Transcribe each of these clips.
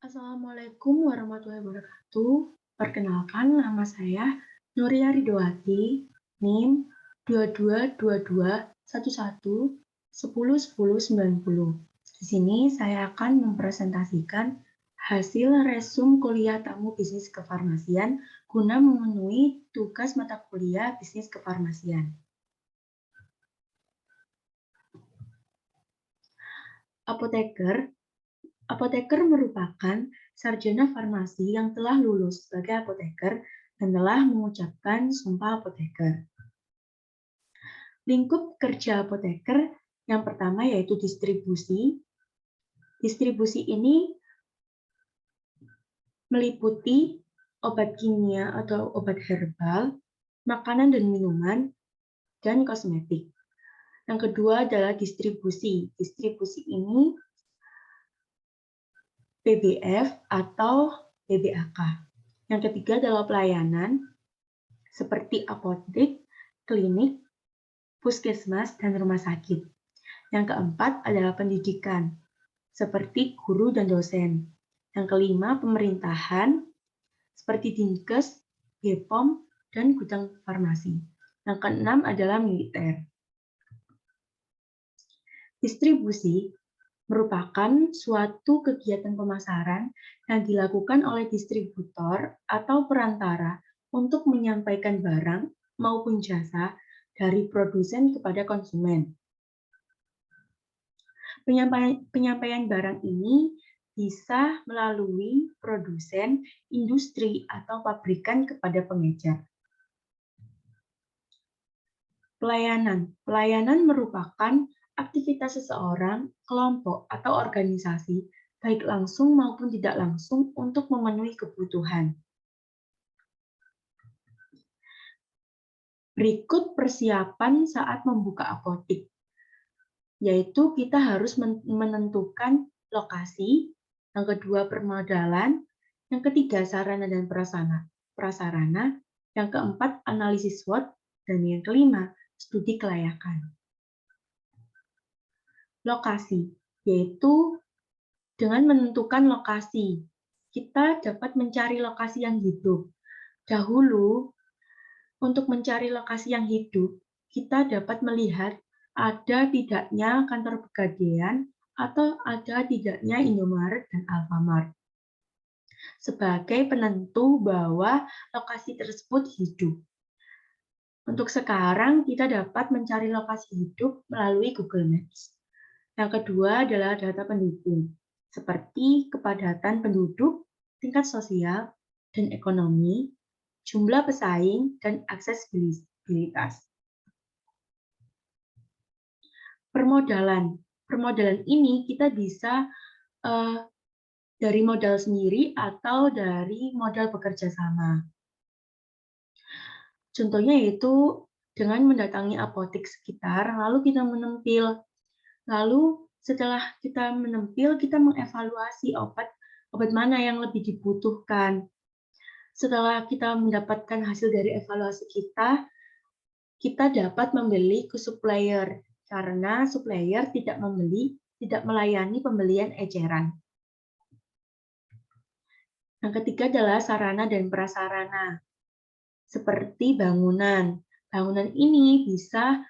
Assalamualaikum warahmatullahi wabarakatuh. Perkenalkan, nama saya Nuria Ridowati, NIM 222211101090. Di sini saya akan mempresentasikan hasil resum kuliah tamu bisnis kefarmasian guna memenuhi tugas mata kuliah bisnis kefarmasian. Apoteker merupakan sarjana farmasi yang telah lulus sebagai apoteker dan telah mengucapkan sumpah apoteker. Lingkup kerja apoteker yang pertama yaitu distribusi. Distribusi ini meliputi obat kimia atau obat herbal, makanan dan minuman, dan kosmetik. Yang kedua adalah distribusi. Distribusi ini PBF atau PBAK. Yang ketiga adalah pelayanan, seperti apotek, klinik, puskesmas, dan rumah sakit. Yang keempat adalah pendidikan, seperti guru dan dosen. Yang kelima, pemerintahan, seperti Dinkes, BPOM, dan gudang farmasi. Yang keenam adalah militer. Distribusi merupakan suatu kegiatan pemasaran yang dilakukan oleh distributor atau perantara untuk menyampaikan barang maupun jasa dari produsen kepada konsumen. Penyampaian barang ini bisa melalui produsen, industri, atau pabrikan kepada pengecer. Pelayanan merupakan aktivitas seseorang, kelompok, atau organisasi, baik langsung maupun tidak langsung untuk memenuhi kebutuhan. Berikut persiapan saat membuka apotek, yaitu kita harus menentukan lokasi, yang kedua permodalan, yang ketiga sarana dan prasarana, yang keempat analisis SWOT, dan yang kelima studi kelayakan. Lokasi, yaitu dengan menentukan lokasi, kita dapat mencari lokasi yang hidup. Dahulu, untuk mencari lokasi yang hidup, kita dapat melihat ada tidaknya kantor pegadaian atau ada tidaknya Indomaret dan Alfamart sebagai penentu bahwa lokasi tersebut hidup. Untuk sekarang, kita dapat mencari lokasi hidup melalui Google Maps. Yang kedua adalah data pendukung, seperti kepadatan penduduk, tingkat sosial dan ekonomi, jumlah pesaing, dan aksesibilitas. Permodalan ini kita bisa dari modal sendiri atau dari modal bekerja sama. Contohnya yaitu dengan mendatangi apotek sekitar, lalu kita menempil. Lalu setelah kita menempil, kita mengevaluasi obat mana yang lebih dibutuhkan. Setelah kita mendapatkan hasil dari evaluasi kita dapat membeli ke supplier, karena supplier tidak melayani pembelian eceran. Yang ketiga adalah sarana dan prasarana, seperti bangunan. Bangunan ini bisa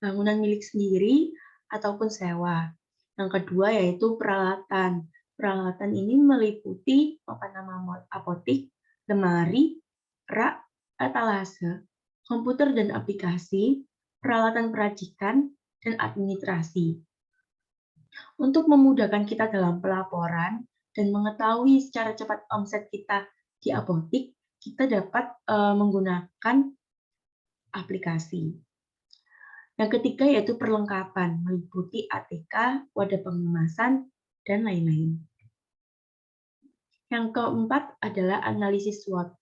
bangunan milik sendiri ataupun sewa. Yang kedua yaitu peralatan. Peralatan ini meliputi papan nama apotek, lemari, rak, etalase, komputer dan aplikasi, peralatan peracikan, dan administrasi. Untuk memudahkan kita dalam pelaporan dan mengetahui secara cepat omset kita di apotek, kita dapat menggunakan aplikasi. Yang ketiga yaitu perlengkapan, meliputi ATK, wadah pengemasan, dan lain-lain. Yang keempat adalah analisis SWOT.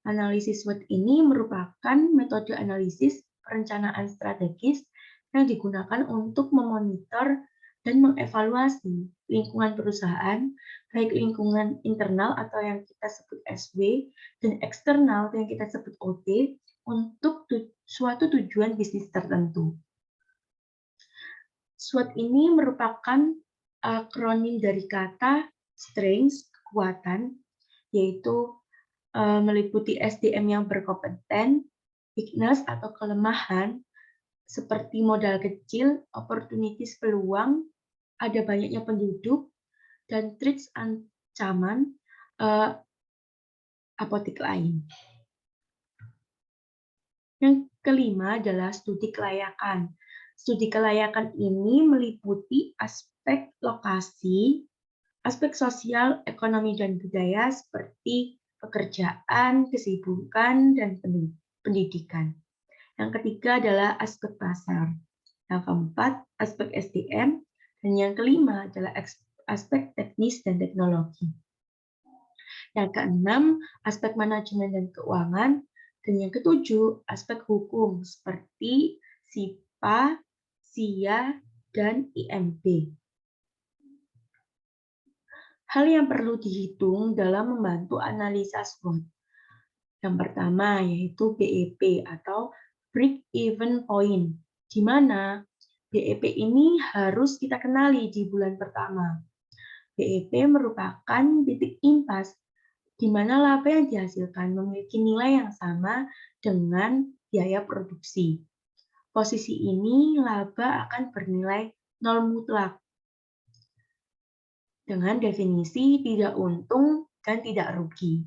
Analisis SWOT ini merupakan metode analisis perencanaan strategis yang digunakan untuk memonitor dan mengevaluasi lingkungan perusahaan, baik lingkungan internal atau yang kita sebut SW, dan eksternal yang kita sebut OT, untuk suatu tujuan bisnis tertentu. SWOT ini merupakan akronim dari kata strengths, kekuatan, yaitu meliputi SDM yang berkompeten, weakness atau kelemahan, seperti modal kecil, opportunities peluang, ada banyaknya penduduk, dan threats ancaman apotik lain. Yang kelima adalah studi kelayakan. Studi kelayakan ini meliputi aspek lokasi, aspek sosial, ekonomi, dan budaya seperti pekerjaan, kesibukan, dan pendidikan. Yang ketiga adalah aspek pasar. Yang keempat, aspek SDM. Dan yang kelima adalah aspek teknis dan teknologi. Yang keenam, aspek manajemen dan keuangan. Dan yang ketujuh, aspek hukum seperti SIPA, SIA, dan IMB. Hal yang perlu dihitung dalam membantu analisa SWOT. Yang pertama yaitu BEP atau Break-Even Point, di mana BEP ini harus kita kenali di bulan pertama. BEP merupakan titik impas di mana laba yang dihasilkan memiliki nilai yang sama dengan biaya produksi. Posisi ini laba akan bernilai nol mutlak dengan definisi tidak untung dan tidak rugi.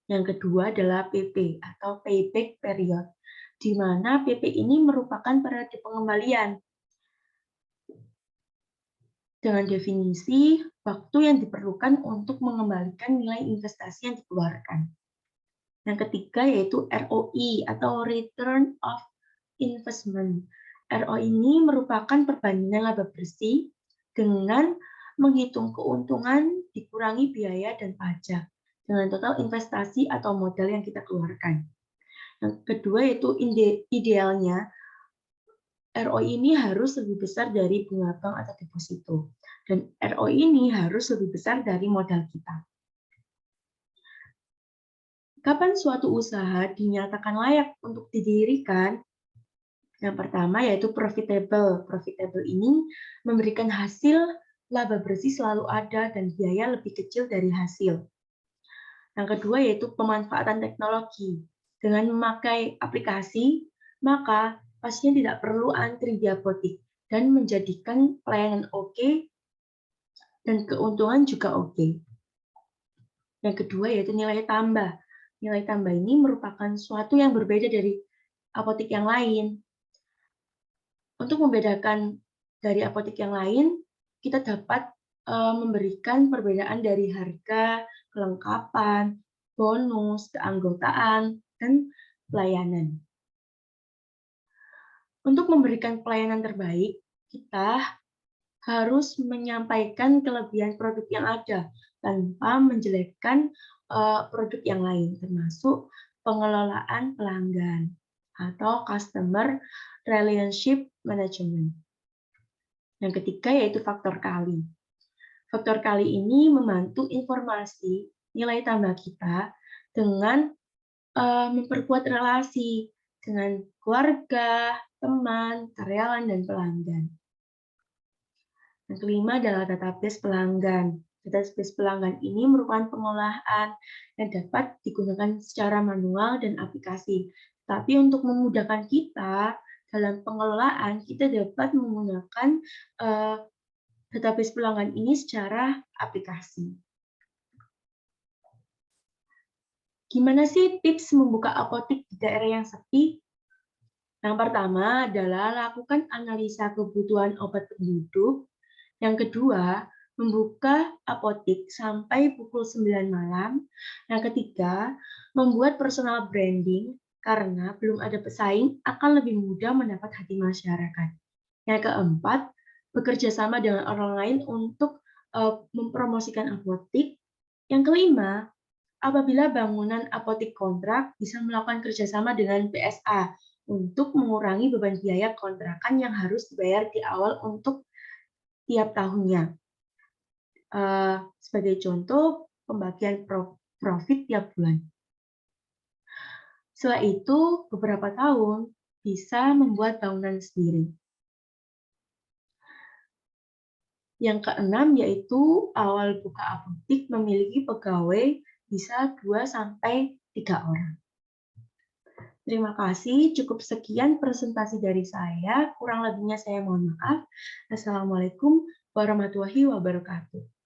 Yang kedua adalah PP atau payback period, di mana PP ini merupakan periode pengembalian dengan definisi waktu yang diperlukan untuk mengembalikan nilai investasi yang dikeluarkan. Yang ketiga yaitu ROI atau Return of Investment. ROI ini merupakan perbandingan laba bersih dengan menghitung keuntungan dikurangi biaya dan pajak dengan total investasi atau modal yang kita keluarkan. Yang kedua yaitu idealnya ROI ini harus lebih besar dari bunga bank atau deposito. Dan ROI ini harus lebih besar dari modal kita. Kapan suatu usaha dinyatakan layak untuk didirikan? Yang pertama yaitu profitable. Profitable ini memberikan hasil laba bersih selalu ada dan biaya lebih kecil dari hasil. Yang kedua yaitu pemanfaatan teknologi. Dengan memakai aplikasi, maka pasien tidak perlu antri di apotik dan menjadikan pelayanan oke dan keuntungan juga oke. Yang kedua yaitu nilai tambah. Nilai tambah ini merupakan suatu yang berbeda dari apotik yang lain. Untuk membedakan dari apotik yang lain, kita dapat memberikan perbedaan dari harga, kelengkapan, bonus, keanggotaan, dan pelayanan. Untuk memberikan pelayanan terbaik, kita harus menyampaikan kelebihan produk yang ada tanpa menjelekkan produk yang lain, termasuk pengelolaan pelanggan atau customer relationship management. Yang ketiga yaitu faktor kali. Faktor kali ini membantu informasi nilai tambah kita dengan memperkuat relasi dengan keluarga, teman, karyawan, dan pelanggan. Yang kelima adalah database pelanggan. Database pelanggan ini merupakan pengolahan yang dapat digunakan secara manual dan aplikasi. Tapi untuk memudahkan kita dalam pengelolaan, kita dapat menggunakan database pelanggan ini secara aplikasi. Gimana sih tips membuka apotik di daerah yang sepi? Yang pertama adalah lakukan analisa kebutuhan obat penduduk. Yang kedua, membuka apotik sampai pukul 9 malam. Yang ketiga, membuat personal branding karena belum ada pesaing akan lebih mudah mendapat hati masyarakat. Yang keempat, bekerja sama dengan orang lain untuk mempromosikan apotik. Yang kelima, apabila bangunan apotik kontrak bisa melakukan kerjasama dengan PSA untuk mengurangi beban biaya kontrakan yang harus dibayar di awal untuk tiap tahunnya. Sebagai contoh, pembagian profit tiap bulan. Setelah itu, beberapa tahun bisa membuat bangunan sendiri. Yang keenam yaitu awal buka apotik memiliki pegawai bisa 2 sampai 3 orang. Terima kasih, cukup sekian presentasi dari saya. Kurang lebihnya saya mohon maaf. Assalamualaikum warahmatullahi wabarakatuh.